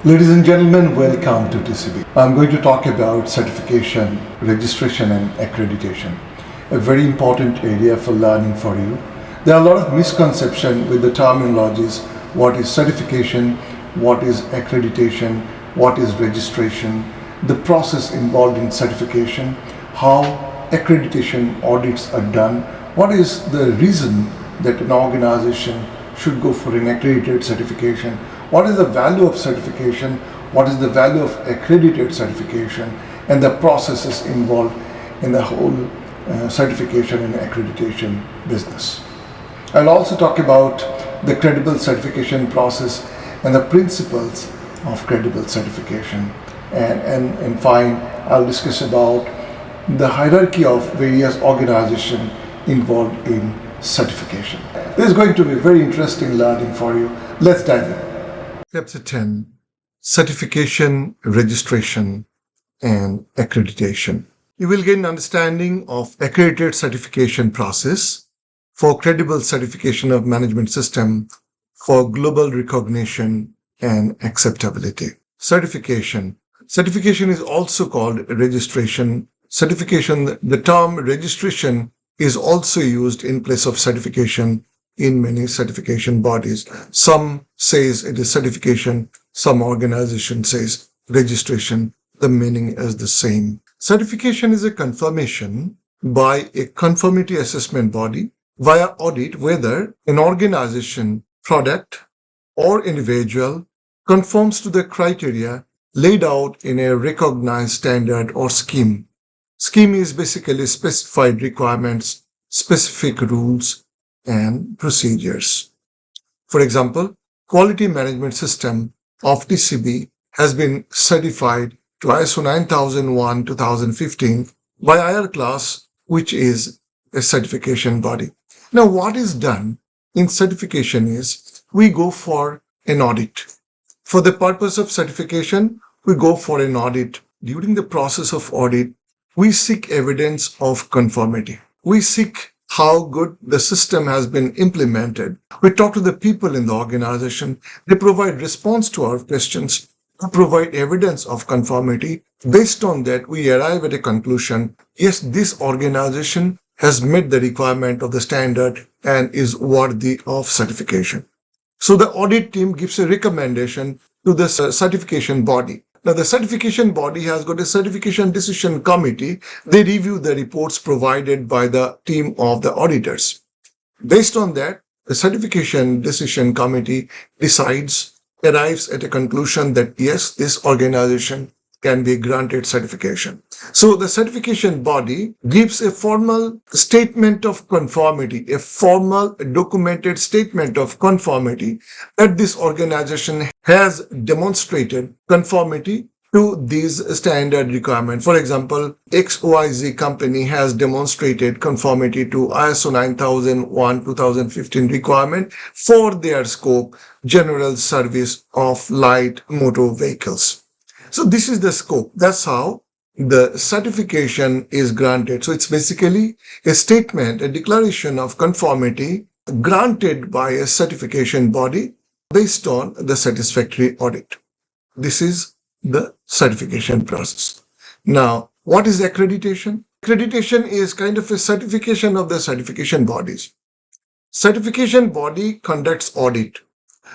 Ladies and gentlemen, welcome to TCB. I'm going to talk about certification, registration and accreditation, a very important area for learning for you. There are a lot of misconception with the terminologies. What is certification? What is accreditation? What is registration? The process involved in certification, how accreditation audits are done, what is the reason that an organization should go for an accredited certification, what is the value of certification, what is the value of accredited certification, and the processes involved in the whole certification and accreditation business. I'll also talk about the credible certification process and the principles of credible certification. And fine, I'll discuss about the hierarchy of various organizations involved in certification. This is going to be very interesting learning for you. Let's dive in. Chapter 10, Certification, Registration, and Accreditation. You will get an understanding of accredited certification process for credible certification of management system for global recognition and acceptability. Certification. Certification is also called registration. Certification, the term registration is also used in place of certification in many certification bodies. Some says it is certification, some organization says registration. The meaning is the same. Certification is a confirmation by a conformity assessment body via audit whether an organization, product, or individual conforms to the criteria laid out in a recognized standard or scheme. Scheme is basically specified requirements, specific rules, and procedures. For example, quality management system of TCB has been certified to ISO 9001-2015 by IR class, which is a certification body. Now, what is done in certification is we go for an audit. For the purpose of certification, we go for an audit. During the process of audit, we seek evidence of conformity. We seek how good the system has been implemented. We talk to the people in the organization. They provide response to our questions. We provide evidence of conformity. Based on that, we arrive at a conclusion. Yes, this organization has met the requirement of the standard and is worthy of certification. So the audit team gives a recommendation to the certification body. Now, the certification body has got a certification decision committee. They review the reports provided by the team of the auditors. Based on that, the certification decision committee arrives at a conclusion that yes, this organization can be granted certification. So the certification body gives a formal statement of conformity, a formal documented statement of conformity that this organization has demonstrated conformity to these standard requirements. For example, XYZ company has demonstrated conformity to ISO 9001-2015 requirement for their scope, general service of light motor vehicles. So this is the scope. That's how the certification is granted. So it's basically a statement, a declaration of conformity granted by a certification body based on the satisfactory audit. This is the certification process. Now, what is accreditation? Accreditation is kind of a certification of the certification bodies. Certification body conducts audit.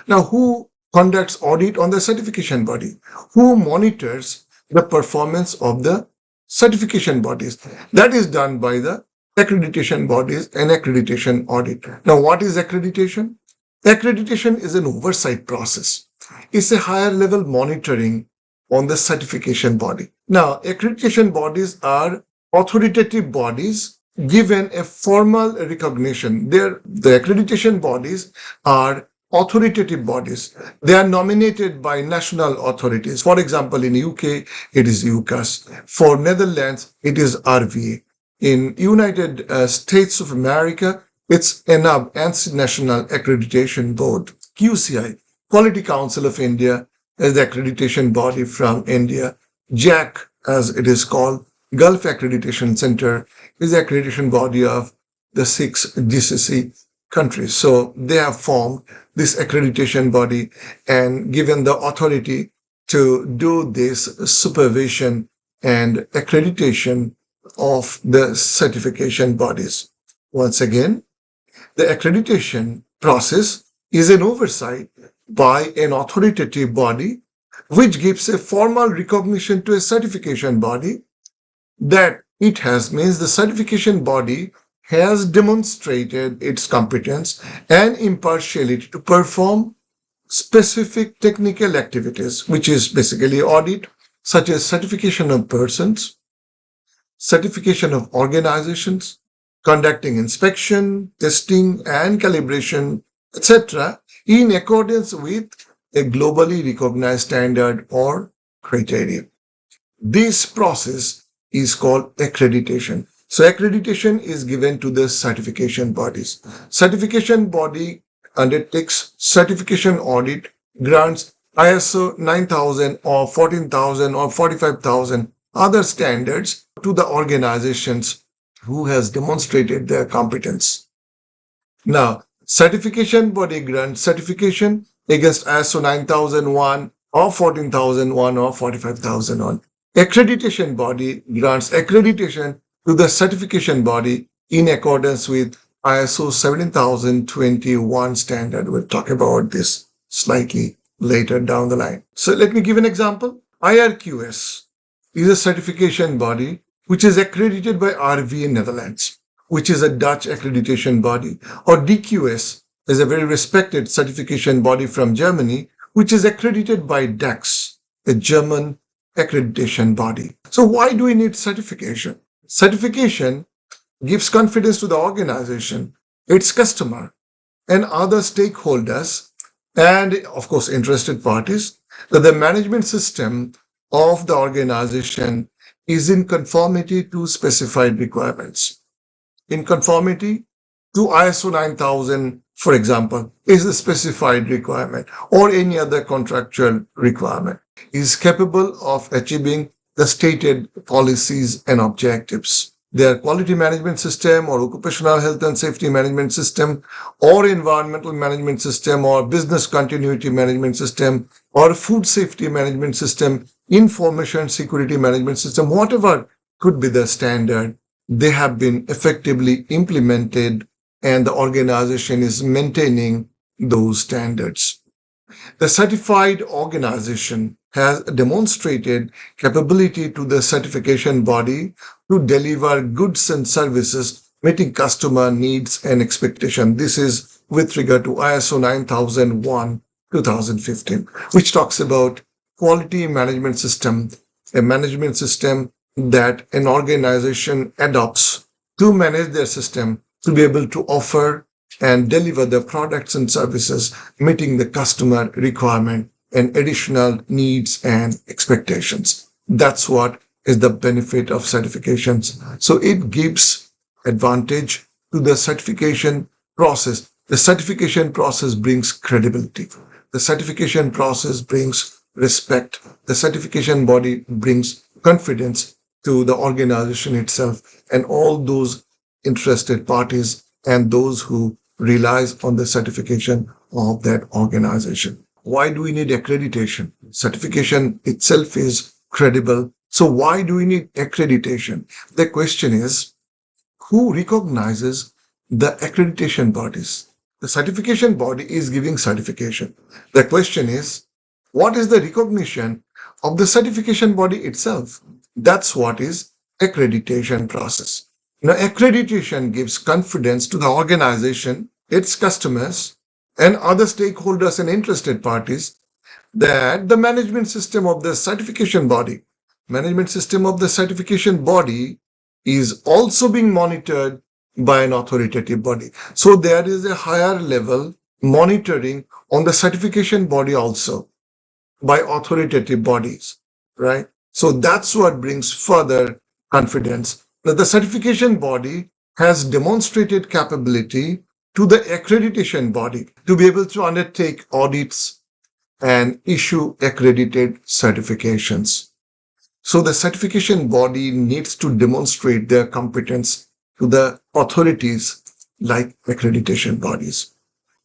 Now, who conducts audit on the certification body? Who monitors the performance of the certification bodies? That is done by the accreditation bodies and accreditation audit. Now, what is accreditation? Accreditation is an oversight process. It's a higher level monitoring on the certification body. Now, accreditation bodies are authoritative bodies given a formal recognition. The accreditation bodies are authoritative bodies. They are nominated by national authorities. For example, in UK, it is UCAS. For Netherlands, it is RVA. In United States of America, it's ENAB, ANSI National Accreditation Board. QCI, Quality Council of India, is the accreditation body from India. JAC, as it is called, Gulf Accreditation Center, is the accreditation body of the 6 GCC countries. So they have formed this accreditation body and given the authority to do this supervision and accreditation of the certification bodies. Once again, the accreditation process is an oversight by an authoritative body which gives a formal recognition to a certification body that it has means the certification body has demonstrated its competence and impartiality to perform specific technical activities, which is basically audit, such as certification of persons, certification of organizations, conducting inspection, testing, and calibration, etc., in accordance with a globally recognized standard or criteria. This process is called accreditation. So accreditation is given to the certification bodies. Certification body undertakes certification audit, grants ISO 9000 or 14000 or 45000 other standards to the organizations who has demonstrated their competence. Now, certification body grants certification against ISO 9001 or 14001 or 45001. Accreditation body grants accreditation to the certification body in accordance with ISO 17021 standard. We'll talk about this slightly later down the line. So let me give an example. IRQS is a certification body which is accredited by RV in Netherlands, which is a Dutch accreditation body, or DQS is a very respected certification body from Germany, which is accredited by DAX, a German accreditation body. So why do we need certification? Certification gives confidence to the organization, its customer, and other stakeholders, and of course interested parties, that the management system of the organization is in conformity to specified requirements. In conformity to ISO 9000, for example, is a specified requirement or any other contractual requirement, is capable of achieving the stated policies and objectives. Their quality management system or occupational health and safety management system or environmental management system or business continuity management system or food safety management system, information security management system, whatever could be the standard, they have been effectively implemented and the organization is maintaining those standards. The certified organization has demonstrated capability to the certification body to deliver goods and services meeting customer needs and expectation. This is with regard to ISO 9001 2015, which talks about quality management system, a management system that an organization adopts to manage their system to be able to offer and deliver the products and services meeting the customer requirement and additional needs and expectations. That's what is the benefit of certifications. So it gives advantage to the certification process. The certification process brings credibility. The certification process brings respect. The certification body brings confidence to the organization itself and all those interested parties and those who relies on the certification of that organization. Why do we need accreditation? Certification itself is credible. So why do we need accreditation? The question is, who recognizes the accreditation bodies? The certification body is giving certification. The question is, what is the recognition of the certification body itself? That's what is accreditation process. Now, accreditation gives confidence to the organization, its customers, and other stakeholders and interested parties that the management system of the certification body, is also being monitored by an authoritative body. So there is a higher level monitoring on the certification body also by authoritative bodies, right? So that's what brings further confidence that the certification body has demonstrated capability to the accreditation body to be able to undertake audits and issue accredited certifications. So the certification body needs to demonstrate their competence to the authorities like accreditation bodies.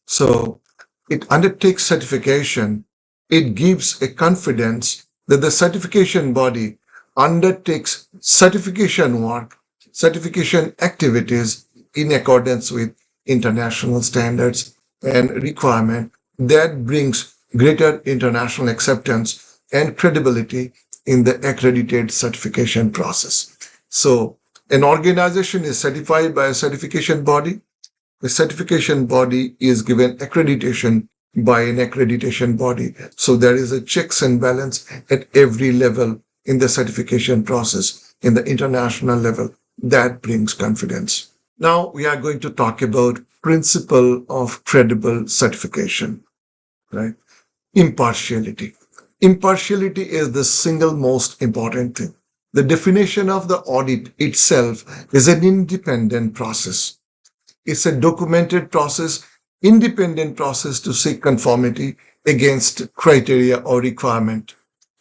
So it undertakes certification It gives a confidence that the certification body undertakes certification work, certification activities in accordance with international standards and requirement that brings greater international acceptance and credibility in the accredited certification process. So, an organization is certified by a certification body. The certification body is given accreditation by an accreditation body. So there is a checks and balance at every level in the certification process, in the international level. That brings confidence. Now we are going to talk about principle of credible certification, right? Impartiality. Impartiality is the single most important thing. The definition of the audit itself is an independent process. It's a documented process, independent process to seek conformity against criteria or requirement.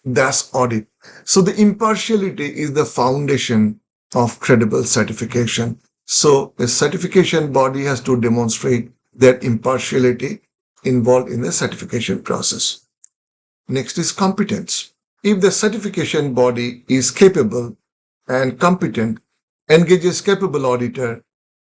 That's audit. So the impartiality is the foundation of credible certification. So a certification body has to demonstrate their impartiality involved in the certification process. Next is competence. If the certification body is capable and competent, engages capable auditor,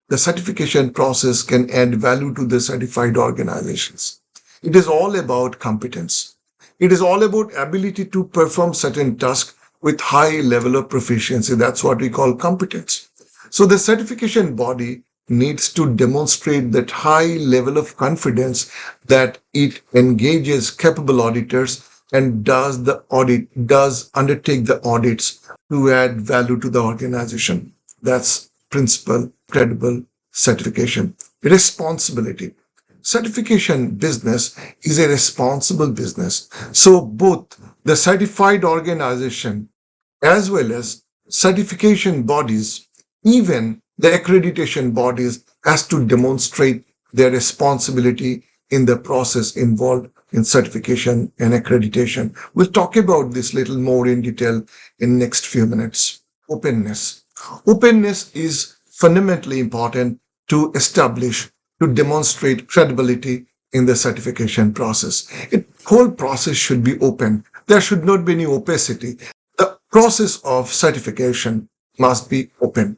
the certification process can add value to the certified organizations. It is all about competence. It is all about ability to perform certain tasks with high level of proficiency. That's what we call competence. So the certification body needs to demonstrate that high level of confidence that it engages capable auditors and does undertake the audits to add value to the organization. That's principle credible certification. Responsibility. Certification business is a responsible business. So both the certified organization as well as certification bodies, even the accreditation bodies, has to demonstrate their responsibility in the process involved in certification and accreditation. We'll talk about this little more in detail in next few minutes. Openness. Openness is fundamentally important to establish, to demonstrate credibility in the certification process. The whole process should be open. There should not be any opacity. The process of certification must be open.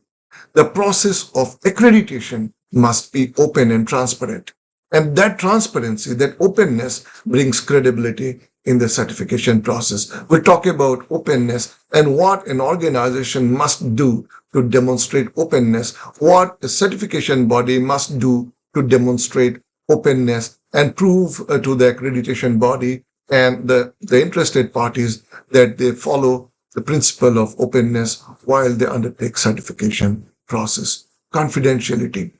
The process of accreditation must be open and transparent. And that transparency, that openness brings credibility in the certification process. We'll talk about openness and what an organization must do to demonstrate openness, what a certification body must do to demonstrate openness and prove to the accreditation body and the interested parties that they follow the principle of openness while they undertake certification process. Confidentiality.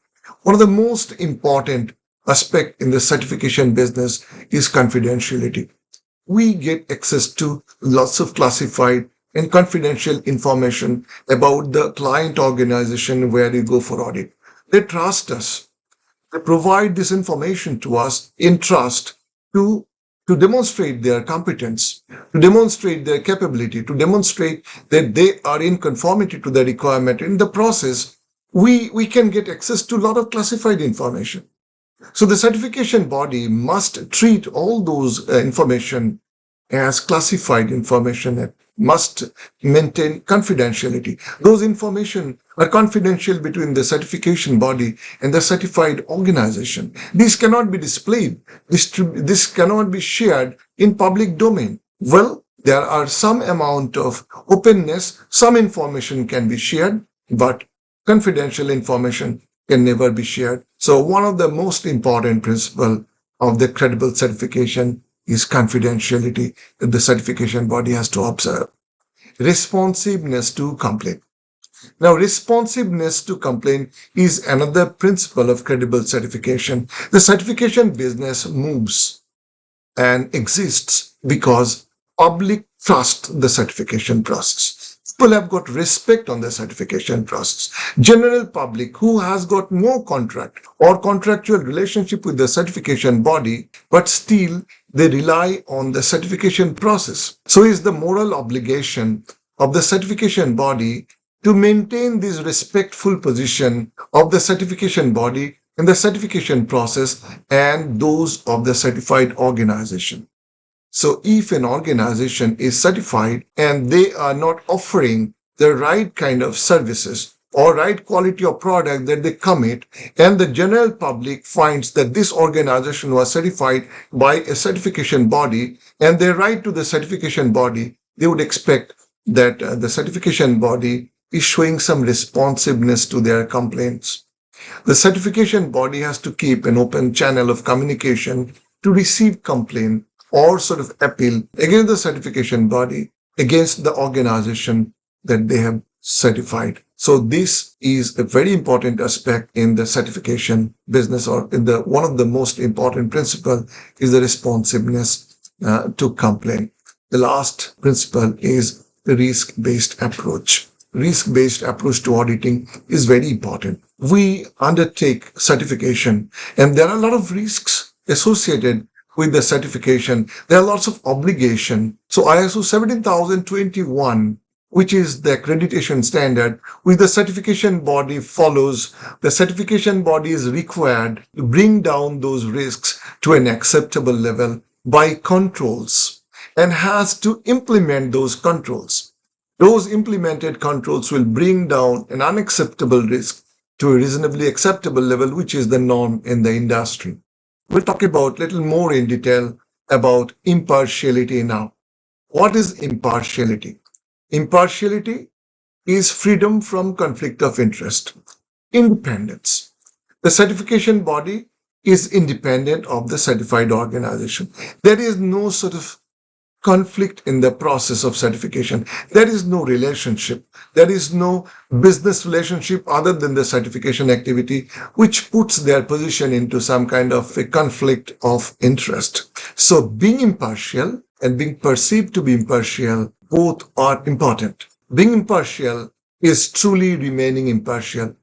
One of the most important aspect in the certification business is confidentiality. We get access to lots of classified and confidential information about the client organization where you go for audit. They trust us. They provide this information to us in trust to, to demonstrate their competence, to demonstrate their capability, to demonstrate that they are in conformity to the requirement. In the process, we can get access to a lot of classified information. So the certification body must treat all those information as classified information and must maintain confidentiality. Those information are confidential between the certification body and the certified organization. These cannot be displayed. This cannot be shared in public domain. Well, there are some amount of openness. Some information can be shared, but confidential information can never be shared. So one of the most important principles of the credible certification is confidentiality that the certification body has to observe. Responsiveness to complaint. Now, responsiveness to complaint is another principle of credible certification. The certification business moves and exists because public trust the certification process. People have got respect on the certification process. General public who has got no contract or contractual relationship with the certification body, but still they rely on the certification process. So is the moral obligation of the certification body to maintain this respectful position of the certification body in the certification process and those of the certified organization. So if an organization is certified and they are not offering the right kind of services or right quality of product that they commit, and the general public finds that this organization was certified by a certification body and they write to the certification body, they would expect that the certification body is showing some responsiveness to their complaints. The certification body has to keep an open channel of communication to receive complaint or sort of appeal against the certification body, against the organization that they have certified. So this is a very important aspect in the certification business, or in the one of the most important principle is the responsiveness to complaint. The last principle is the risk-based approach. Risk-based approach to auditing is very important. We undertake certification and there are a lot of risks associated with the certification. There are lots of obligation. So ISO 17021, which is the accreditation standard, which the certification body follows, the certification body is required to bring down those risks to an acceptable level by controls and has to implement those controls. Those implemented controls will bring down an unacceptable risk to a reasonably acceptable level, which is the norm in the industry. We'll talk about little more in detail about impartiality now. What is impartiality? Impartiality is freedom from conflict of interest. Independence. The certification body is independent of the certified organization. There is no sort of conflict in the process of certification. There is no relationship. There is no business relationship other than the certification activity, which puts their position into some kind of a conflict of interest. So being impartial and being perceived to be impartial, both are important. Being impartial is truly remaining impartial.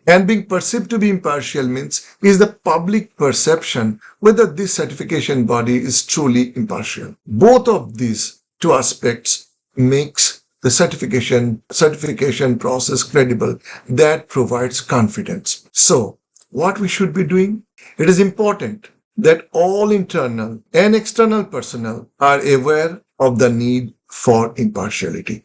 And being perceived to be impartial means is the public perception whether this certification body is truly impartial. Both of these two aspects makes the certification process credible. That provides confidence. So what we should be doing? It is important that all internal and external personnel are aware of the need for impartiality.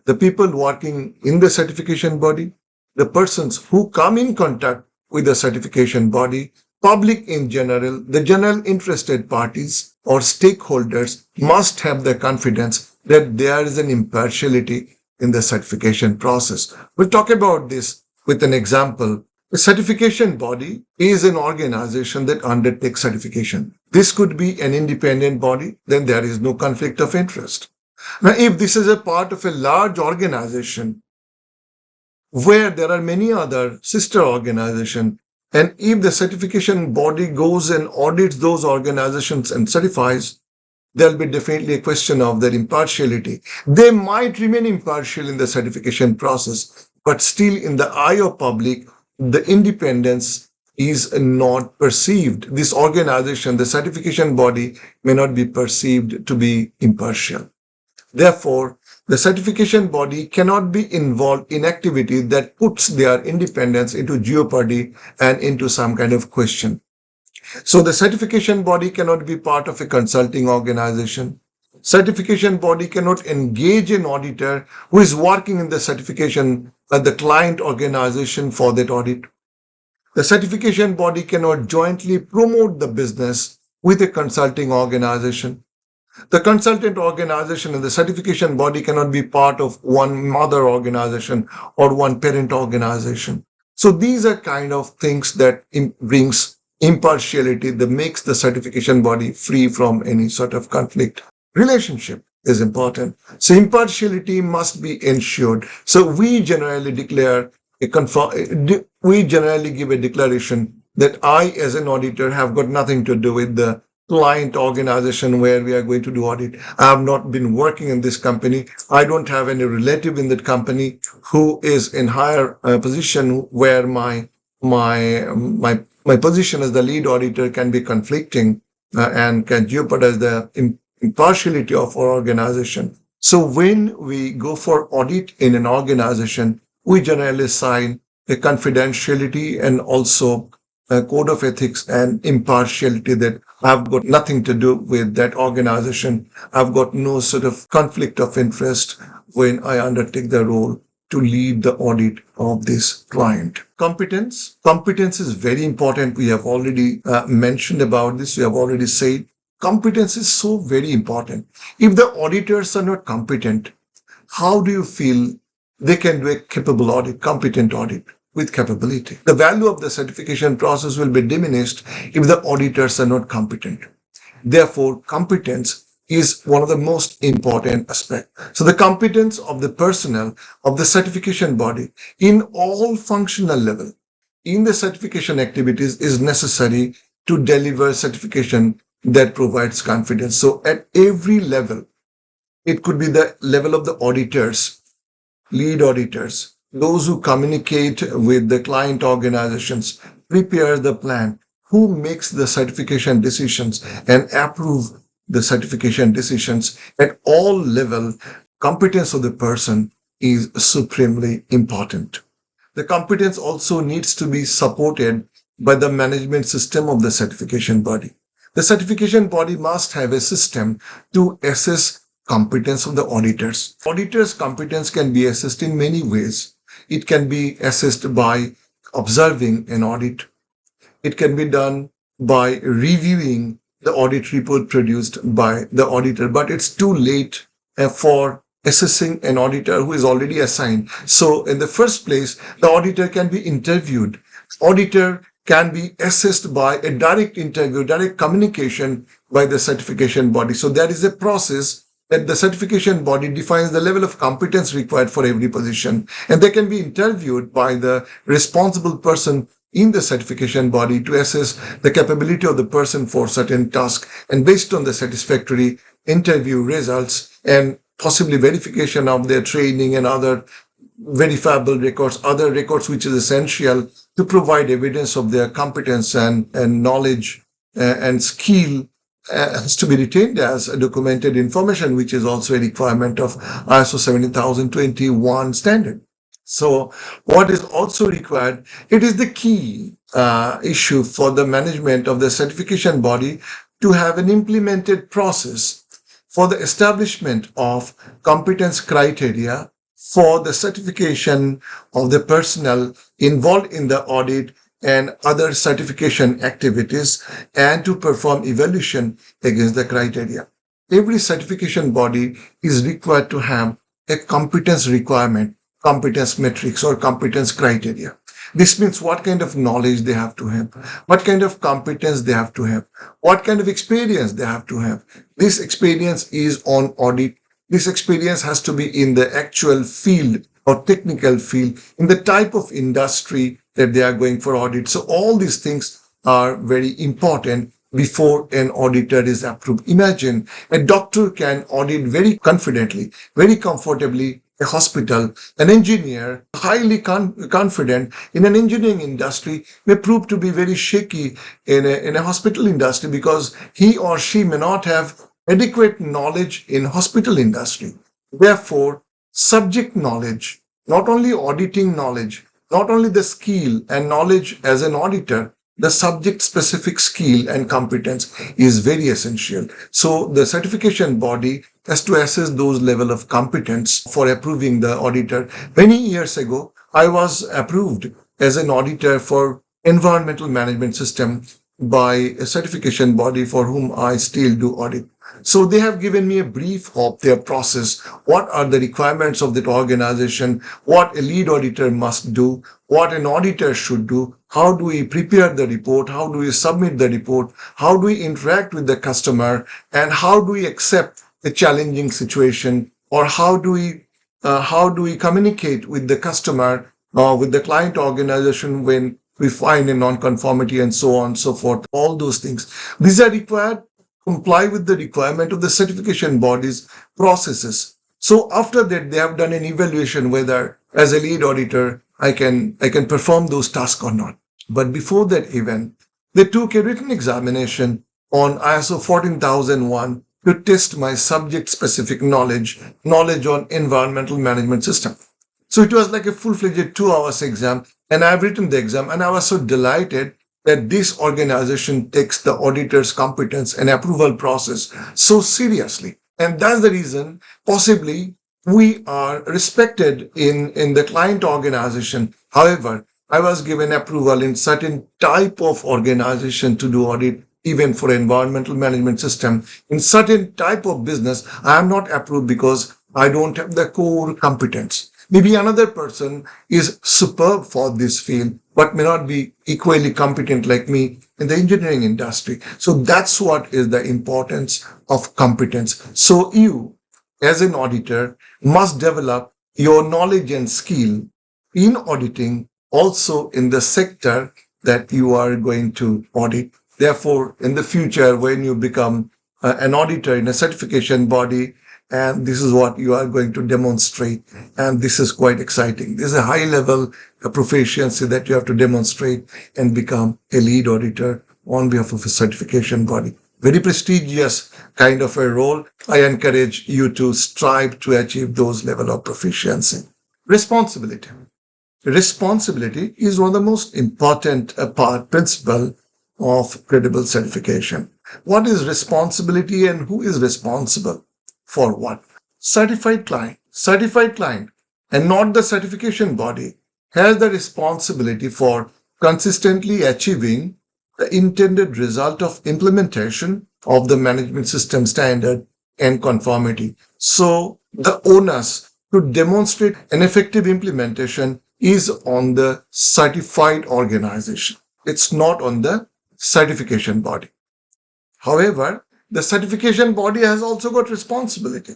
The people working in the certification body, the persons who come in contact with the certification body, public in general, the general interested parties or stakeholders must have the confidence that there is an impartiality in the certification process. We'll talk about this with an example. A certification body is an organization that undertakes certification. This could be an independent body, then there is no conflict of interest. Now, if this is a part of a large organization, where there are many other sister organizations, and if the certification body goes and audits those organizations and certifies, there'll be definitely a question of their impartiality. They might remain impartial in the certification process, but still in the eye of public, the independence is not perceived. This organization, the certification body, may not be perceived to be impartial. Therefore, the certification body cannot be involved in activity that puts their independence into jeopardy and into some kind of question. So the certification body cannot be part of a consulting organization. Certification body cannot engage an auditor who is working in the certification at the client organization for that audit. The certification body cannot jointly promote the business with a consulting organization. The consultant organization and the certification body cannot be part of one mother organization or one parent organization. So these are kind of things that brings impartiality, that makes the certification body free from any sort of conflict. Relationship is important. So impartiality must be ensured. So we generally we generally give a declaration that I, as an auditor, have got nothing to do with the client organization where we are going to do audit. I have not been working in this company. I don't have any relative in that company who is in higher position where my position as the lead auditor can be conflicting and can jeopardize the impartiality of our organization. So when we go for audit in an organization, we generally sign a confidentiality and also a code of ethics and impartiality, that I've got nothing to do with that organization. I've got no sort of conflict of interest when I undertake the role to lead the audit of this client. Competence. Competence is very important. We have already mentioned about this. We have already said competence is so very important. If the auditors are not competent, how do you feel they can do a capable audit, competent audit with capability? The value of the certification process will be diminished if the auditors are not competent. Therefore, competence is one of the most important aspects. So the competence of the personnel of the certification body in all functional level in the certification activities is necessary to deliver certification that provides confidence. So at every level, it could be the level of the auditors, lead auditors, those who communicate with the client organizations, prepare the plan, who makes the certification decisions and approve the certification decisions at all level. Competence of the person is supremely important. The competence also needs to be supported by the management system of the certification body. The certification body must have a system to assess competence of the auditors. Auditors' competence can be assessed in many ways. It can be assessed by observing an audit. It can be done by reviewing the audit report produced by the auditor, but it's too late for assessing an auditor who is already assigned. So in the first place, the auditor can be interviewed. Auditor can be assessed by a direct interview, direct communication by the certification body. So there is a process that the certification body defines the level of competence required for every position, and they can be interviewed by the responsible person in the certification body to assess the capability of the person for certain task, and based on the satisfactory interview results and possibly verification of their training and other verifiable records, other records which is essential to provide evidence of their competence and knowledge and skill, has to be retained as a documented information, which is also a requirement of ISO 17021 standard. So what is also required, it is the key issue for the management of the certification body to have an implemented process for the establishment of competence criteria for the certification of the personnel involved in the audit and other certification activities, and to perform evaluation against the criteria. Every certification body is required to have a competence requirement, competence matrix or competence criteria. This means what kind of knowledge they have to have, what kind of competence they have to have, what kind of experience they have to have. This experience is on audit. This experience has to be in the actual field or technical field, in the type of industry that they are going for audit. So all these things are very important before an auditor is approved. Imagine a doctor can audit very confidently, very comfortably a hospital. An engineer, highly confident in an engineering industry, may prove to be very shaky in a hospital industry because he or she may not have adequate knowledge in hospital industry. Therefore, subject knowledge, not only auditing knowledge, not only the skill and knowledge as an auditor, the subject specific skill and competence is very essential. So the certification body has to assess those level of competence for approving the auditor. Many years ago, I was approved as an auditor for environmental management system by a certification body for whom I still do audit. So they have given me a brief of their process. What are the requirements of that organization? What a lead auditor must do? What an auditor should do? How do we prepare the report? How do we submit the report? How do we interact with the customer? And how do we accept a challenging situation? Or how do we communicate with the customer or with the client organization when we find a non-conformity and so on and so forth? All those things. These are required comply with the requirement of the certification body's processes. So after that, they have done an evaluation whether as a lead auditor, I can perform those tasks or not. But before that event, they took a written examination on ISO 14001 to test my subject specific knowledge on environmental management system. So it was like a full-fledged 2 hours exam, and I've written the exam and I was so delighted that this organization takes the auditor's competence and approval process so seriously. And that's the reason possibly we are respected in the client organization. However, I was given approval in certain type of organization to do audit, even for environmental management system. In certain type of business, I am not approved because I don't have the core competence. Maybe another person is superb for this field, but may not be equally competent like me in the engineering industry. So that's what is the importance of competence. So you, as an auditor, must develop your knowledge and skill in auditing also in the sector that you are going to audit. Therefore, in the future, when you become an auditor in a certification body, and this is what you are going to demonstrate, and this is quite exciting. This is a high level proficiency that you have to demonstrate and become a lead auditor on behalf of a certification body. Very prestigious kind of a role. I encourage you to strive to achieve those level of proficiency. Responsibility. Responsibility is one of the most important principle of credible certification. What is responsibility and who is responsible for what? Certified client, and not the certification body, has the responsibility for consistently achieving the intended result of implementation of the management system standard and conformity. So the onus to demonstrate an effective implementation is on the certified organization. It's not on the certification body. However, the certification body has also got responsibility.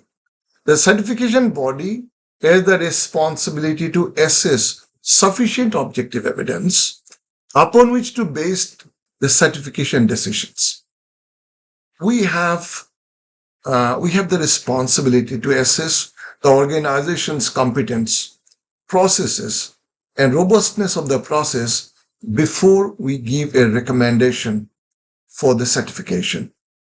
The certification body has the responsibility to assess sufficient objective evidence upon which to base the certification decisions. We have the responsibility to assess the organization's competence, processes, and robustness of the process before we give a recommendation for the certification.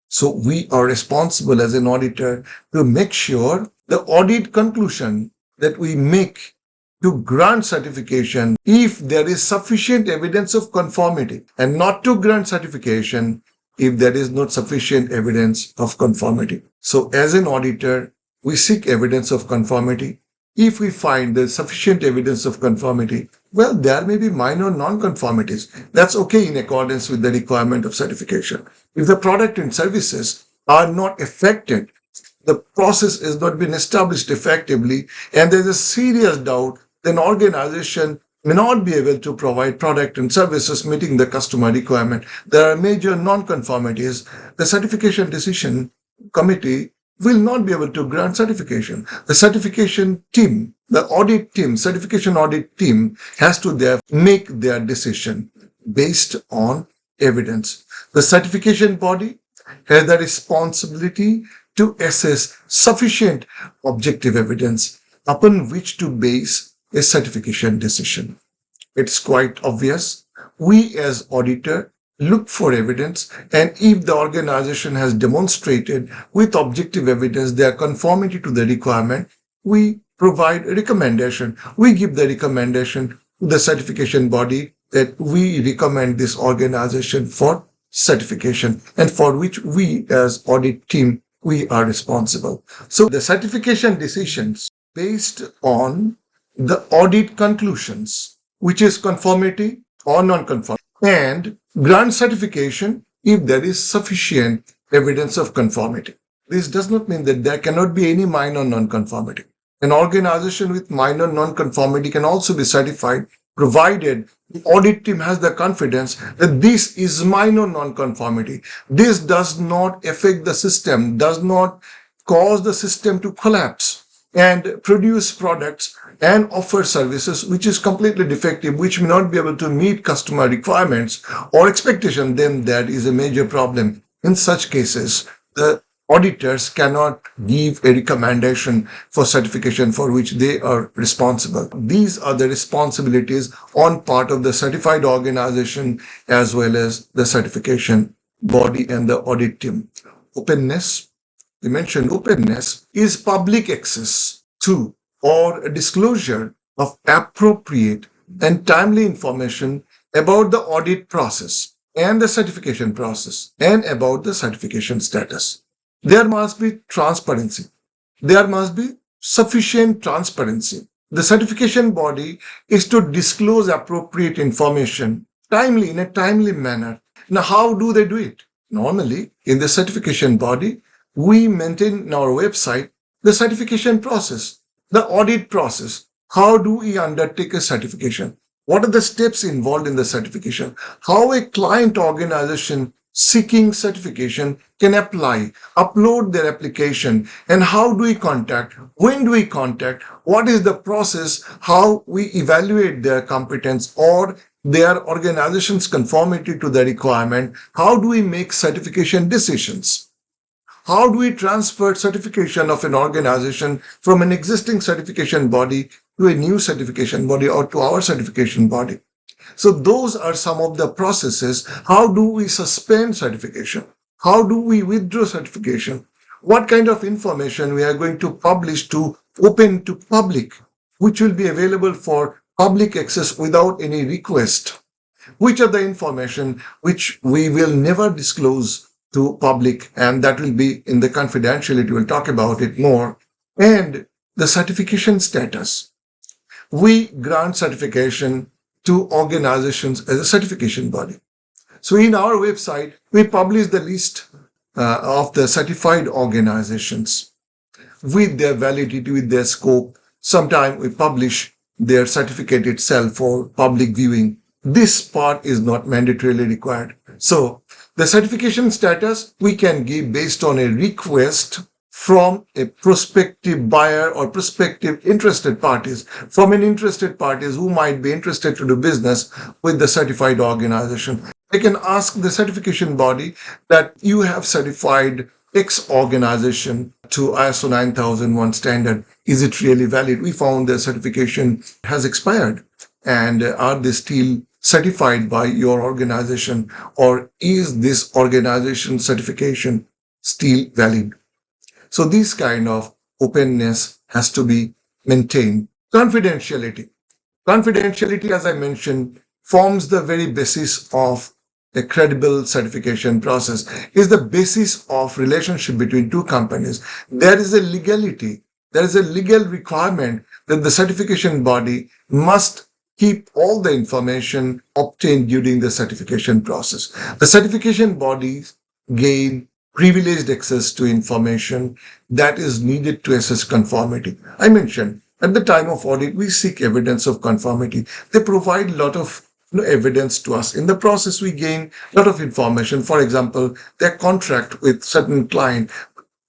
So we are responsible as an auditor to make sure the audit conclusion that we make to grant certification, if there is sufficient evidence of conformity, and not to grant certification if there is not sufficient evidence of conformity. So as an auditor, we seek evidence of conformity. If we find there's sufficient evidence of conformity, well, there may be minor non-conformities. That's okay in accordance with the requirement of certification. If the product and services are not affected, the process has not been established effectively, and there's a serious doubt, then organization may not be able to provide product and services meeting the customer requirement. There are major non-conformities. The certification decision committee will not be able to grant certification. The certification team, the audit team, certification audit team has to make their decision based on evidence. The certification body has the responsibility to assess sufficient objective evidence upon which to base a certification decision. It's quite obvious. We as auditor look for evidence, and if the organization has demonstrated with objective evidence their conformity to the requirement, we provide a recommendation. We give the recommendation to the certification body that we recommend this organization for certification, and for which we as audit team, we are responsible. So the certification decisions based on the audit conclusions, which is conformity or non-conformity, and grant certification if there is sufficient evidence of conformity. This does not mean that there cannot be any minor non-conformity. An organization with minor non-conformity can also be certified, provided the audit team has the confidence that this is minor non-conformity. This does not affect the system, does not cause the system to collapse and produce products and offer services which is completely defective, which may not be able to meet customer requirements or expectation, then that is a major problem. In such cases, the auditors cannot give a recommendation for certification for which they are responsible. These are the responsibilities on part of the certified organization as well as the certification body and the audit team. Openness. We mentioned openness is public access to or a disclosure of appropriate and timely information about the audit process and the certification process and about the certification status. There must be transparency. There must be sufficient transparency. The certification body is to disclose appropriate information timely in a timely manner. Now, how do they do it? Normally, in the certification body, we maintain in our website the certification process, the audit process. How do we undertake a certification? What are the steps involved in the certification? How a client organization seeking certification can apply, upload their application, and how do we contact? When do we contact? What is the process? How we evaluate their competence or their organization's conformity to the requirement? How do we make certification decisions? How do we transfer certification of an organization from an existing certification body to a new certification body or to our certification body? So those are some of the processes. How do we suspend certification? How do we withdraw certification? What kind of information we are going to publish to open to public, which will be available for public access without any request? Which are the information which we will never disclose to public, and that will be in the confidentiality. We'll talk about it more. And the certification status. We grant certification to organizations as a certification body. So in our website, we publish the list of the certified organizations with their validity, with their scope. Sometimes we publish their certificate itself for public viewing. This part is not mandatorily required. So the certification status we can give based on a request from a prospective buyer or prospective interested parties, from an interested parties who might be interested to do business with the certified organization. They can ask the certification body that you have certified X organization to ISO 9001 standard. Is it really valid? We found the certification has expired. And are they still certified by your organization, or is this organization certification still valid? So this kind of openness has to be maintained. Confidentiality. Confidentiality, as I mentioned, forms the very basis of a credible certification process, is the basis of relationship between two companies. There is a legality, there is a legal requirement that the certification body must keep all the information obtained during the certification process. The certification bodies gain privileged access to information that is needed to assess conformity. I mentioned at the time of audit, we seek evidence of conformity. They provide a lot of evidence to us. In the process, we gain a lot of information. For example, their contract with certain client,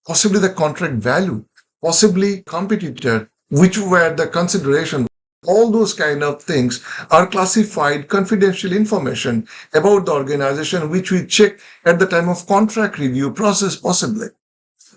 possibly the contract value, possibly competitor, which were the consideration. All those kind of things are classified confidential information about the organization, which we check at the time of contract review process possibly.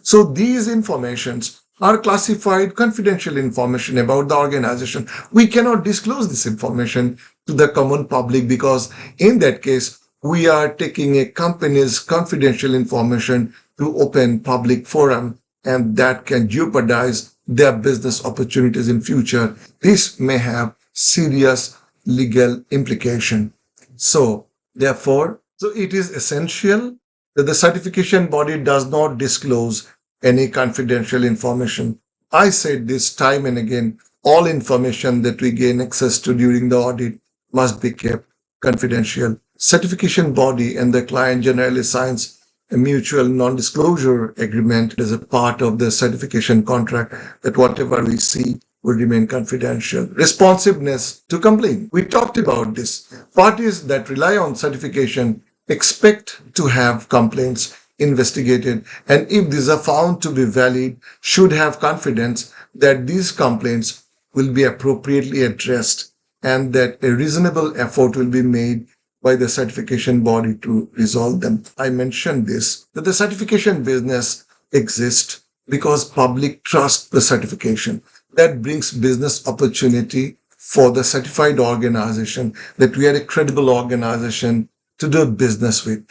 So these informations are classified confidential information about the organization. We cannot disclose this information to the common public because in that case, we are taking a company's confidential information to open public forum, and that can jeopardize their business opportunities in future. This may have serious legal implication. So therefore, it is essential that the certification body does not disclose any confidential information. I said this time and again, all information that we gain access to during the audit must be kept confidential. Certification body and the client generally signs a mutual non-disclosure agreement as a part of the certification contract that whatever we see will remain confidential. Responsiveness to complaint. We talked about this. Parties that rely on certification expect to have complaints investigated, and if these are found to be valid, should have confidence that these complaints will be appropriately addressed and that a reasonable effort will be made by the certification body to resolve them. I mentioned this, that the certification business exists because public trust the certification. That brings business opportunity for the certified organization, that we are a credible organization to do business with.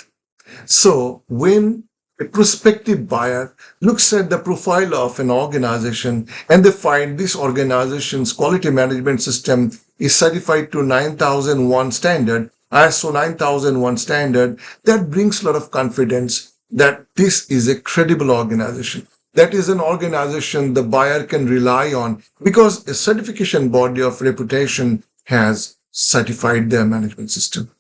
So when a prospective buyer looks at the profile of an organization and they find this organization's quality management system is certified to 9001 standard, ISO 9001 standard, that brings a lot of confidence that this is a credible organization. That is an organization the buyer can rely on because a certification body of reputation has certified their management system.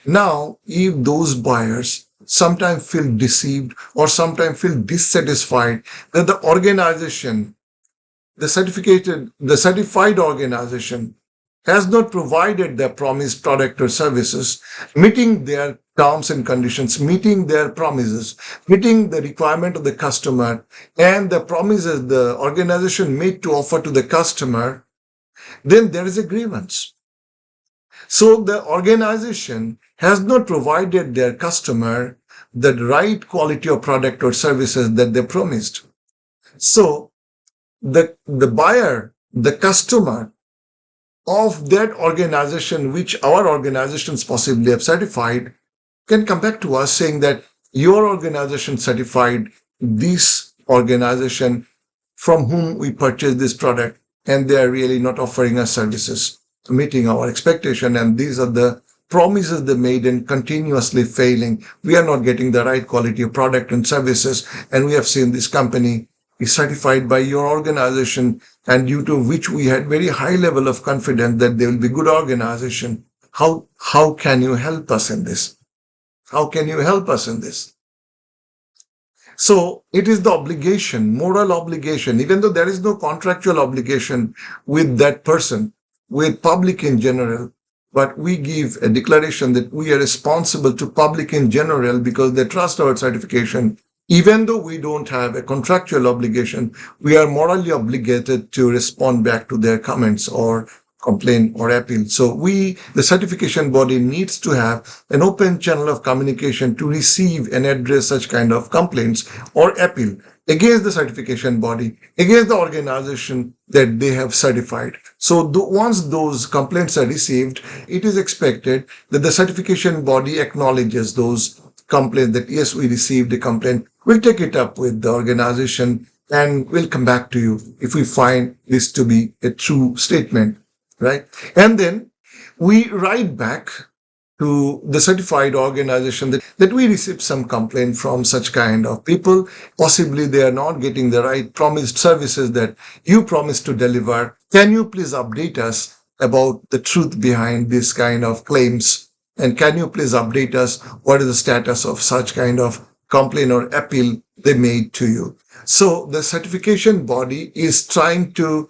Now, if those buyers sometimes feel deceived or sometimes feel dissatisfied that the organization, the certified organization has not provided their promised product or services, meeting their terms and conditions, meeting their promises, meeting the requirement of the customer and the promises the organization made to offer to the customer, then there is a grievance. So the organization has not provided their customer the right quality of product or services that they promised. So the buyer, the customer of that organization, which our organizations possibly have certified, can come back to us saying that your organization certified this organization from whom we purchased this product, and they are really not offering us services meeting our expectation, and these are the promises they made and continuously failing. We are not getting the right quality of product and services, and we have seen this company is certified by your organization, and due to which we had very high level of confidence that they will be good organization. How can you help us in this? How can you help us in this? So it is the obligation, moral obligation, even though there is no contractual obligation with that person, with public in general, but we give a declaration that we are responsible to public in general because they trust our certification. Even though we don't have a contractual obligation, we are morally obligated to respond back to their comments or complaint or appeal. So the certification body needs to have an open channel of communication to receive and address such kind of complaints or appeal against the certification body, against the organization that they have certified. So once those complaints are received, it is expected that the certification body acknowledges those complaints, that yes, we received a complaint. We'll take it up with the organization and we'll come back to you if we find this to be a true statement. Right? And then we write back to the certified organization that we received some complaint from such kind of people. Possibly they are not getting the right promised services that you promised to deliver. Can you please update us about the truth behind this kind of claims? And can you please update us what is the status of such kind of complaint or appeal they made to you? So the certification body is trying to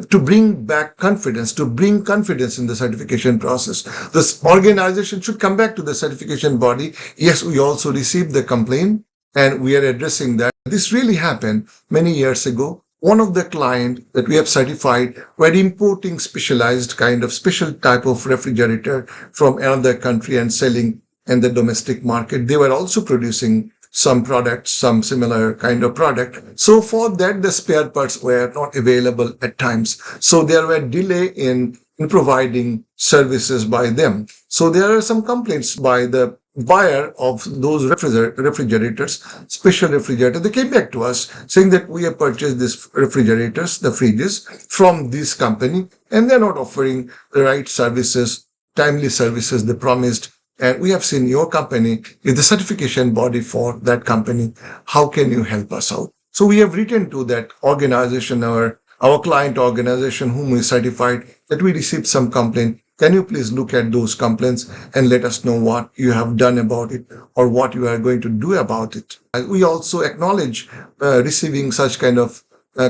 bring back confidence, to bring confidence in the certification process. This organization should come back to the certification body. Yes, we also received the complaint and we are addressing that. This really happened many years ago. One of the clients that we have certified were importing specialized kind of special type of refrigerator from another country and selling in the domestic market. They were also producing some products, some similar kind of product. So for that, the spare parts were not available at times. So there were delay in providing services by them. So there are some complaints by the buyer of those refrigerators, special refrigerator. They came back to us saying that we have purchased these refrigerators, the fridges, from this company, and they're not offering the right services, timely services they promised. And we have seen your company is the certification body for that company. How can you help us out? So we have written to that organization, our client organization whom we certified, that we received some complaint. Can you please look at those complaints and let us know what you have done about it or what you are going to do about it? We also acknowledge receiving such kind of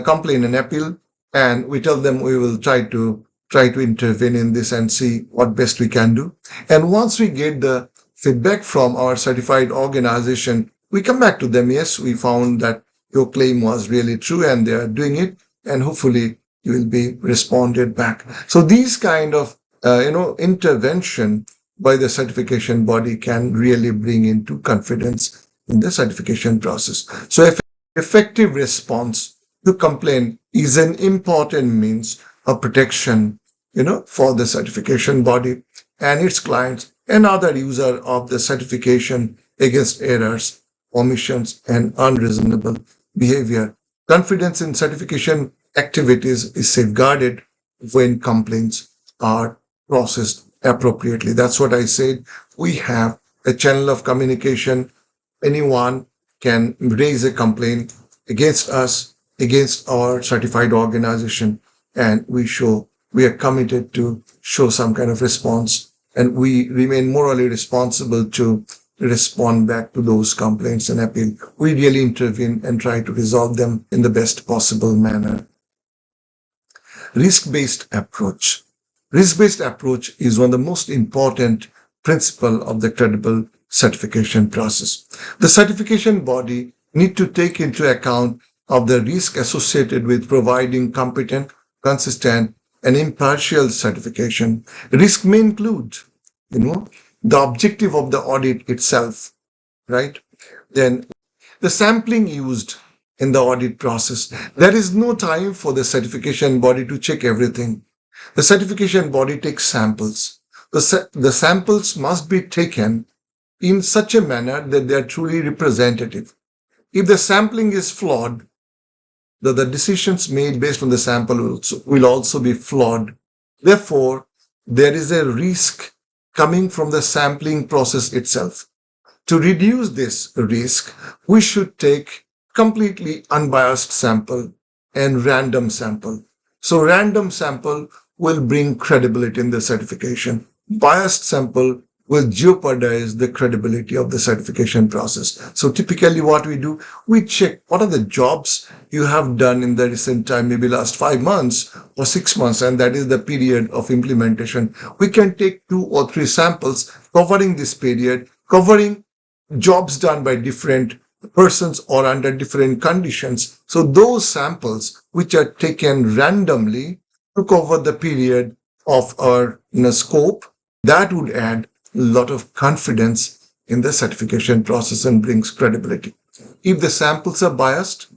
complaint and appeal, and we tell them we will try to intervene in this and see what best we can do. And once we get the feedback from our certified organization, we come back to them. Yes, we found that your claim was really true and they are doing it, and hopefully you will be responded back. So these kind of intervention by the certification body can really bring into confidence in the certification process. So effective response to complaint is an important means of protection for the certification body and its clients and other user of the certification against errors, omissions, and unreasonable behavior. Confidence in certification activities is safeguarded when complaints are processed appropriately. That's what I said. We have a channel of communication. Anyone can raise a complaint against us, against our certified organization, and we are committed to show some kind of response, and we remain morally responsible to respond back to those complaints and appeal. We really intervene and try to resolve them in the best possible manner. Risk-based approach. Risk-based approach is one of the most important principle of the credible certification process. The certification body need to take into account of the risk associated with providing competent, consistent, and impartial certification. Risk may include, the objective of the audit itself, right? Then the sampling used in the audit process. There is no time for the certification body to check everything. The certification body takes samples. The samples must be taken in such a manner that they are truly representative. If the sampling is flawed, the decisions made based on the sample will also be flawed. Therefore, there is a risk coming from the sampling process itself. To reduce this risk, we should take completely unbiased sample and random sample. So random sample will bring credibility in the certification. Biased sample will jeopardize the credibility of the certification process. So typically what we do, we check what are the jobs you have done in the recent time, maybe last 5 months or 6 months, and that is the period of implementation. We can take 2 or 3 samples covering this period, covering jobs done by different persons or under different conditions. So those samples which are taken randomly to cover the period of our scope, that would add a lot of confidence in the certification process and brings credibility. If the samples are biased,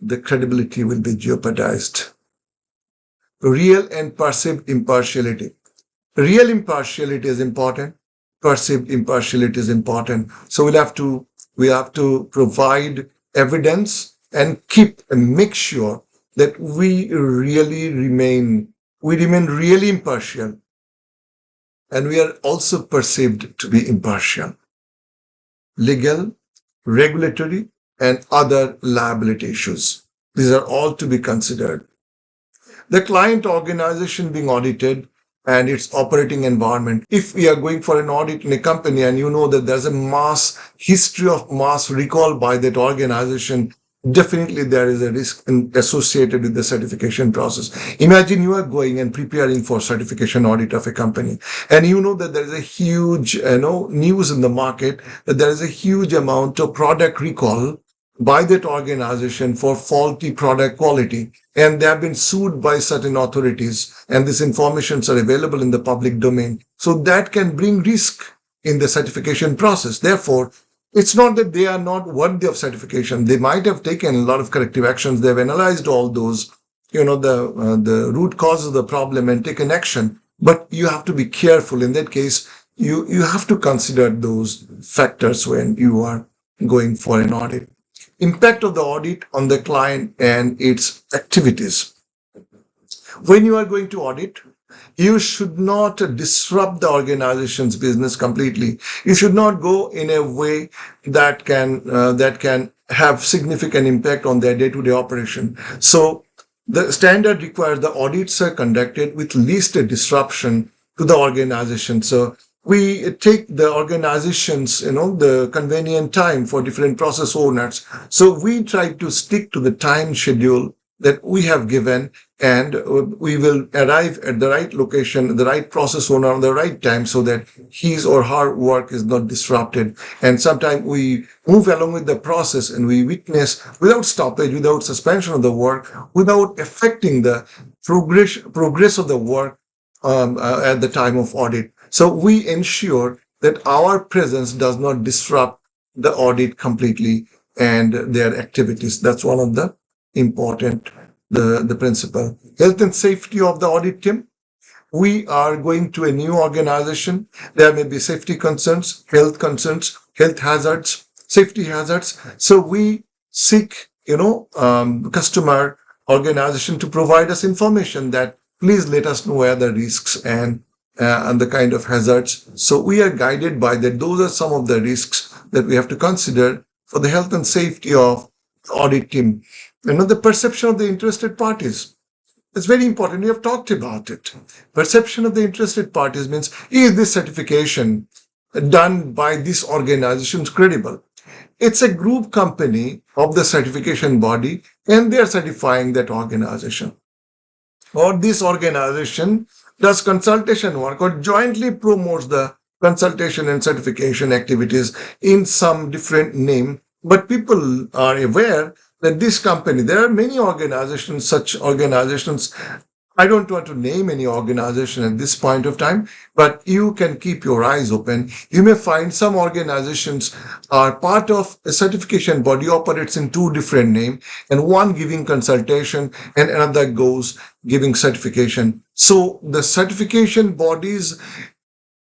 the credibility will be jeopardized. Real and perceived impartiality. Real impartiality is important. Perceived impartiality is important. So we have to provide evidence and make sure that we remain really impartial, and we are also perceived to be impartial. Legal, regulatory, and other liability issues. These are all to be considered. The client organization being audited and its operating environment. If we are going for an audit in a company and you know that there's a history of mass recall by that organization, definitely there is a risk associated with the certification process. Imagine you are going and preparing for certification audit of a company, and you know that there is a huge news in the market that there is a huge amount of product recall by that organization for faulty product quality, and they have been sued by certain authorities, and these informations are available in the public domain. So that can bring risk in the certification process. Therefore, it's not that they are not worthy of certification. They might have taken a lot of corrective actions. They've analyzed all those, the root cause of the problem and taken action. But you have to be careful. In that case, you have to consider those factors when you are going for an audit. Impact of the audit on the client and its activities. When you are going to audit, you should not disrupt the organization's business completely. You should not go in a way that can have significant impact on their day-to-day operation. So the standard requires the audits are conducted with least a disruption to the organization. So we take the organization's, the convenient time for different process owners. So we try to stick to the time schedule that we have given, and we will arrive at the right location, the right process owner on the right time, so that his or her work is not disrupted. And sometimes we move along with the process and we witness without stoppage, without suspension of the work, without affecting the progress of the work at the time of audit. So we ensure that our presence does not disrupt the audit completely and their activities. That's one of the important, the principle. Health and safety of the audit team. We are going to a new organization. There may be safety concerns, health hazards, safety hazards. So we seek, customer organization to provide us information that please let us know where the risks and and the kind of hazards. So we are guided by that. Those are some of the risks that we have to consider for the health and safety of the audit team. And the perception of the interested parties. It's very important. We have talked about it. Perception of the interested parties means, is this certification done by this organization credible? It's a group company of the certification body and they are certifying that organization. Or this organization does consultation work or jointly promotes the consultation and certification activities in some different name. But people are aware that this company, there are many organizations, such organizations. I don't want to name any organization at this point of time, but you can keep your eyes open. You may find some organizations are part of a certification body, operates in two different names, and one giving consultation and another goes giving certification. So the certification body's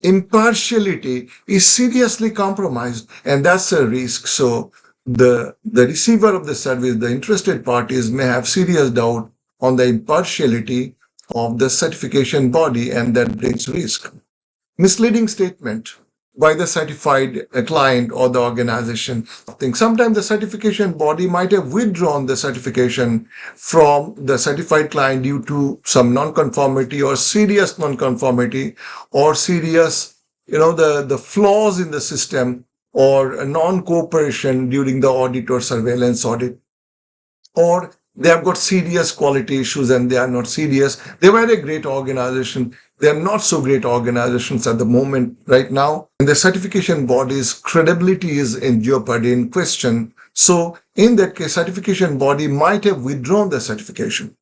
impartiality is seriously compromised, and that's a risk. So the receiver of the service, the interested parties may have serious doubt on the impartiality of the certification body, and that brings risk. Misleading statement by the certified client or the organization. Sometimes the certification body might have withdrawn the certification from the certified client due to some non-conformity or serious non-conformity or serious, the flaws in the system or a non-cooperation during the audit or surveillance audit, or they have got serious quality issues and they are not serious. They were a great organization. They are not so great organizations at the moment right now. And the certification body's credibility is in jeopardy, in question. So in that case, certification body might have withdrawn the certification.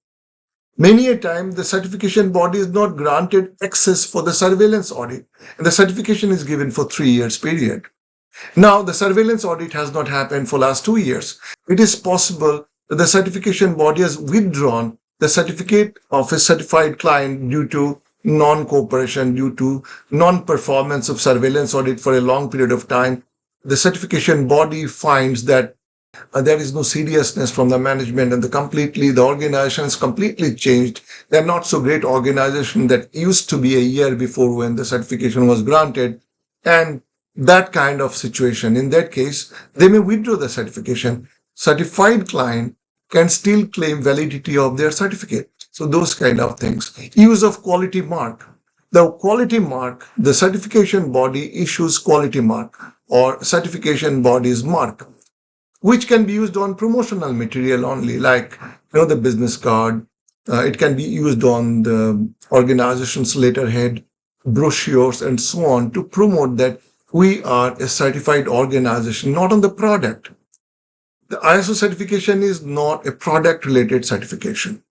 Many a time, the certification body is not granted access for the surveillance audit, and the certification is given for 3 years period. Now, the surveillance audit has not happened for last 2 years. It is possible that the certification body has withdrawn the certificate of a certified client due to non-cooperation, due to non-performance of surveillance audit for a long period of time. The certification body finds that there is no seriousness from the management and the organization has completely changed. They're not so great organization that used to be a year before when the certification was granted. And that kind of situation, in that case, they may withdraw the certification. Certified client can still claim validity of their certificate. So those kind of things. Use of quality mark. The quality mark, the certification body issues quality mark or certification body's mark, which can be used on promotional material only, like the business card. It can be used on the organization's letterhead, brochures, and so on to promote that we are a certified organization, not on the product. The ISO certification is not a product-related certification.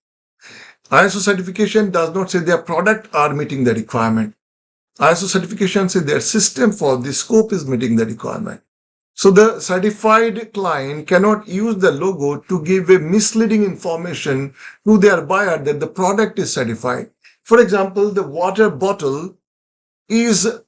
ISO certification does not say their product are meeting the requirement. ISO certification says their system for the scope is meeting the requirement. So the certified client cannot use the logo to give a misleading information to their buyer that the product is certified. For example, the water bottle is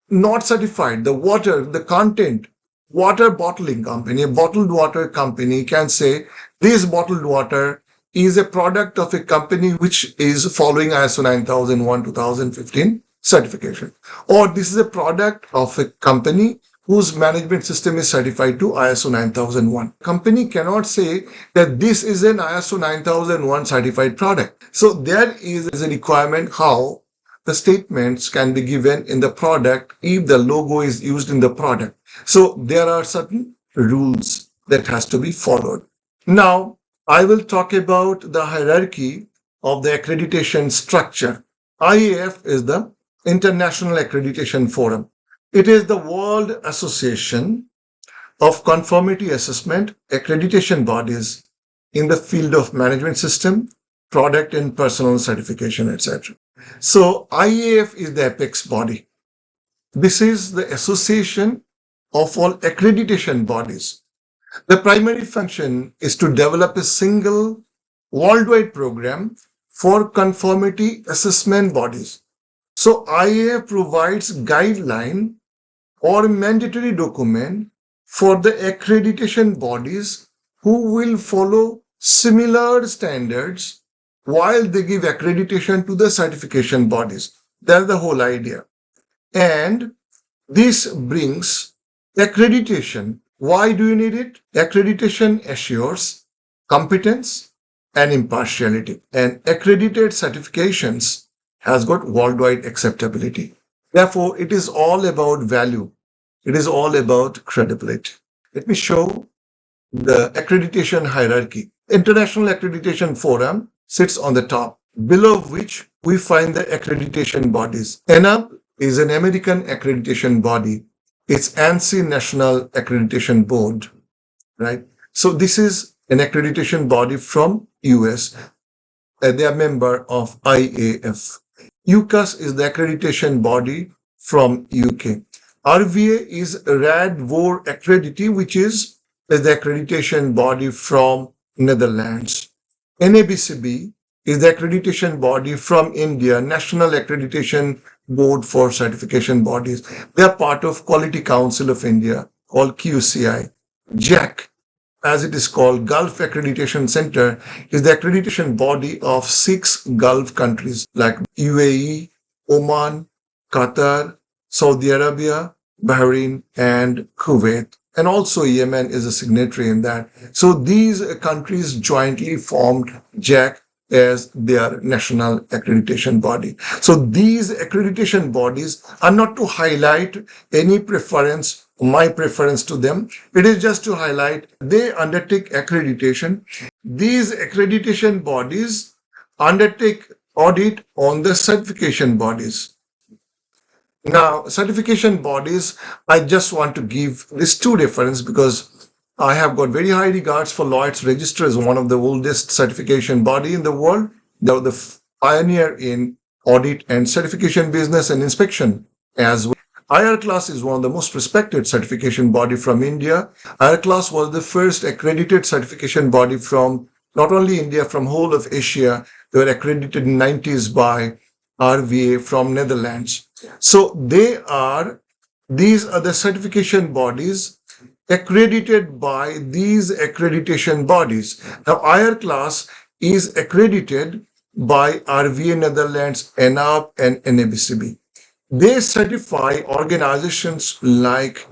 not certified. The content, water bottling company, a bottled water company can say this bottled water is a product of a company which is following ISO 9001 2015 certification. Or this is a product of a company whose management system is certified to ISO 9001. Company cannot say that this is an ISO 9001 certified product. So there is a requirement how the statements can be given in the product if the logo is used in the product. So there are certain rules that has to be followed. Now, I will talk about the hierarchy of the accreditation structure. IAF is the International Accreditation Forum. It is the World Association of Conformity Assessment accreditation bodies in the field of management system, product and personal certification, etc. So IAF is the apex body. This is the association of all accreditation bodies. The primary function is to develop a single worldwide program for conformity assessment bodies. So IAF provides guideline or mandatory document for the accreditation bodies who will follow similar standards while they give accreditation to the certification bodies. That's the whole idea. And this brings accreditation. Why do you need it? Accreditation assures competence and impartiality. And accredited certifications has got worldwide acceptability. Therefore, it is all about value. It is all about credibility. Let me show the accreditation hierarchy. International Accreditation Forum sits on the top, below which we find the accreditation bodies. ENAB is an American accreditation body. It's ANSI National Accreditation Board, right? So this is an accreditation body from US. They are member of IAF. UCAS is the accreditation body from UK. RVA is RAD4 Accredity, which is the accreditation body from Netherlands. NABCB is the accreditation body from India, National Accreditation Board for Certification Bodies. They are part of Quality Council of India, called QCI. JAC, as it is called, Gulf Accreditation Center, is the accreditation body of 6 Gulf countries like UAE, Oman, Qatar, Saudi Arabia, Bahrain, and Kuwait. And also Yemen is a signatory in that. So these countries jointly formed JAC as their national accreditation body. So these accreditation bodies are not to highlight any preference, my preference to them. It is just to highlight they undertake accreditation. These accreditation bodies undertake audit on the certification bodies. Now, certification bodies, I just want to give these two reference because I have got very high regards for Lloyd's Register as one of the oldest certification body in the world. They were the pioneer in audit and certification business and inspection as well. IR Class is one of the most respected certification body from India. IR Class was the first accredited certification body from not only India, from whole of Asia. They were accredited in 90s by RVA from Netherlands. So these are the certification bodies accredited by these accreditation bodies. Now, IR Class is accredited by RVA Netherlands, ENAB, and NABCB. They certify organizations like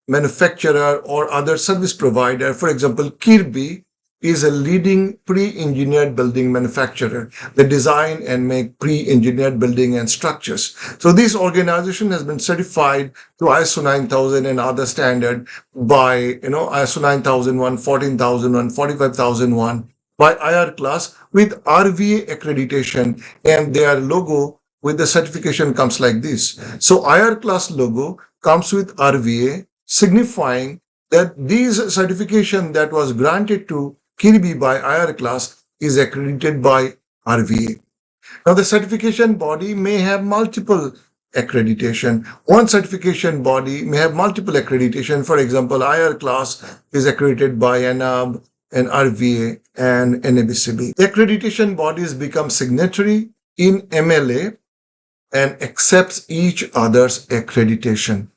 manufacturer or other service provider. For example, Kirby is a leading pre-engineered building manufacturer. They design and make pre-engineered building and structures. So this organization has been certified to ISO 9000 and other standard by ISO 9001, 14001, 45001 by IR Class with RVA accreditation, and their logo with the certification comes like this. So IR Class logo comes with RVA, signifying that this certification that was granted to Kirby by IR Class is accredited by RVA. Now, the certification body may have multiple accreditation. One certification body may have multiple accreditation. For example, IR Class is accredited by ENAB and RVA and NABCB. Accreditation bodies become signatory in MLA and accepts each other's accreditation.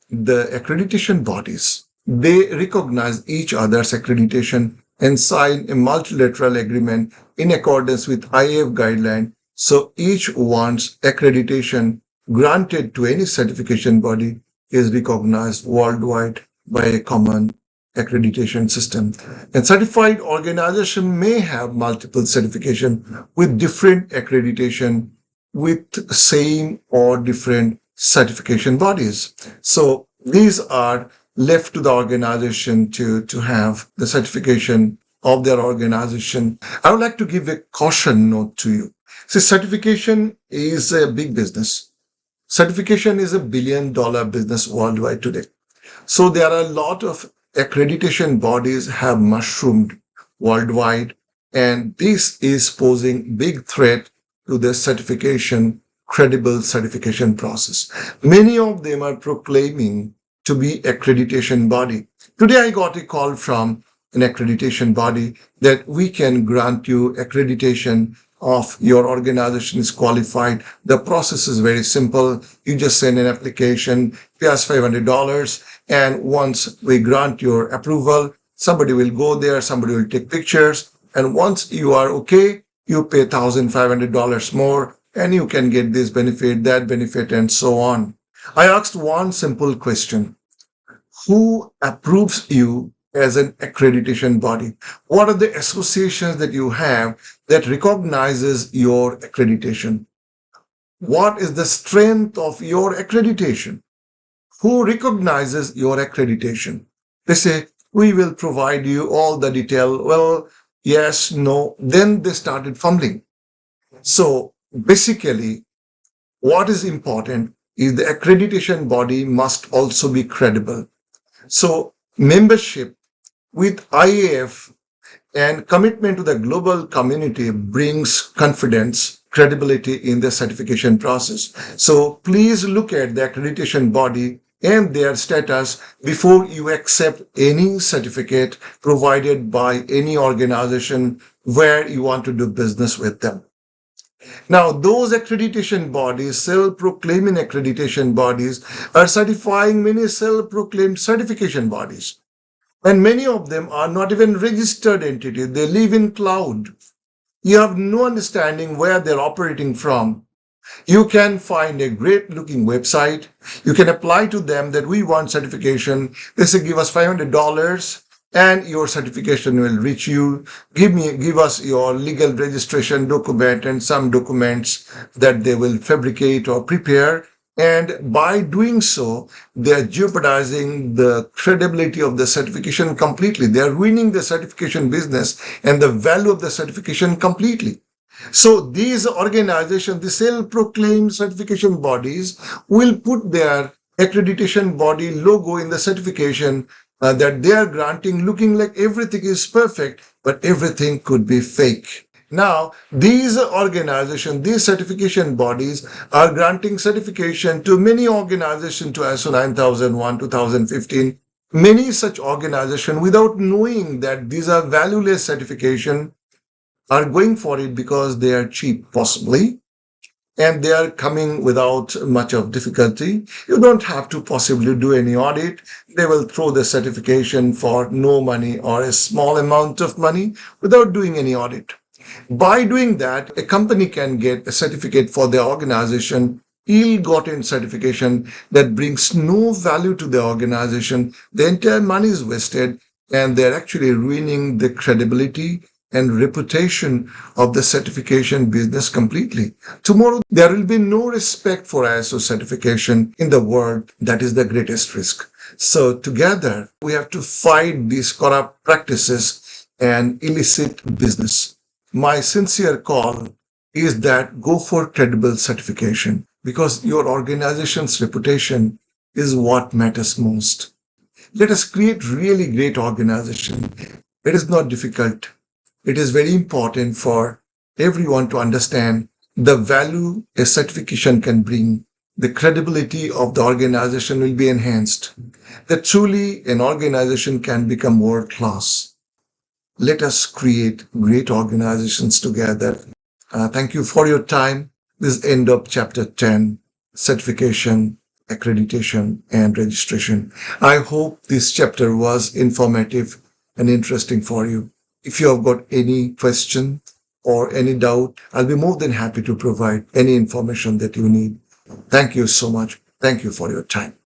The accreditation bodies, they recognize each other's accreditation and sign a multilateral agreement in accordance with IAF guideline. So each one's accreditation granted to any certification body is recognized worldwide by a common accreditation system. And certified organization may have multiple certification with different accreditation with same or different certification bodies. So these are left to the organization to have the certification of their organization. I would like to give a caution note to you. See, certification is a big business. Certification is $1 billion business worldwide today. So there are a lot of accreditation bodies have mushroomed worldwide, and this is posing big threat to the credible certification process. Many of them are proclaiming to be accreditation body. Today I got a call from an accreditation body that we can grant you accreditation of your organization is qualified. The process is very simple. You just send an application, pay us $500, and once we grant your approval, somebody will go there, somebody will take pictures, and once you are okay, you pay $1,500 more and you can get this benefit, that benefit, and so on. I asked one simple question: who approves you as an accreditation body? What are the associations that you have that recognizes your accreditation? What is the strength of your accreditation? Who recognizes your accreditation? They say, we will provide you all the detail. Well, yes, no. Then they started fumbling. So basically, what is important is the accreditation body must also be credible. So membership with IAF and commitment to the global community brings confidence, credibility in the certification process. So please look at the accreditation body and their status before you accept any certificate provided by any organization where you want to do business with them. Now, those accreditation bodies, self-proclaiming accreditation bodies, are certifying many self-proclaimed certification bodies. And many of them are not even registered entities. They live in cloud. You have no understanding where they're operating from. You can find a great looking website. You can apply to them that we want certification. They say, give us $500 and your certification will reach you. Give us your legal registration document and some documents that they will fabricate or prepare. And by doing so, they are jeopardizing the credibility of the certification completely. They are ruining the certification business and the value of the certification completely. So these organizations, the self-proclaimed certification bodies, will put their accreditation body logo in the certification that they are granting, looking like everything is perfect, but everything could be fake. Now, these organizations, these certification bodies are granting certification to many organizations to ISO 9001, 2015, many such organizations without knowing that these are valueless certification are going for it because they are cheap, possibly, and they are coming without much of difficulty. You don't have to possibly do any audit. They will throw the certification for no money or a small amount of money without doing any audit. By doing that, a company can get a certificate for their organization, ill-gotten certification that brings no value to the organization. The entire money is wasted, and they're actually ruining the credibility and reputation of the certification business completely. Tomorrow, there will be no respect for ISO certification in the world. That is the greatest risk. So together, we have to fight these corrupt practices and illicit business. My sincere call is that go for credible certification because your organization's reputation is what matters most. Let us create really great organization. It is not difficult. It is very important for everyone to understand the value a certification can bring. The credibility of the organization will be enhanced. That truly an organization can become world class. Let us create great organizations together. Thank you for your time. This is end of chapter 10, certification, accreditation, and registration. I hope this chapter was informative and interesting for you. If you have got any question or any doubt, I'll be more than happy to provide any information that you need. Thank you so much. Thank you for your time.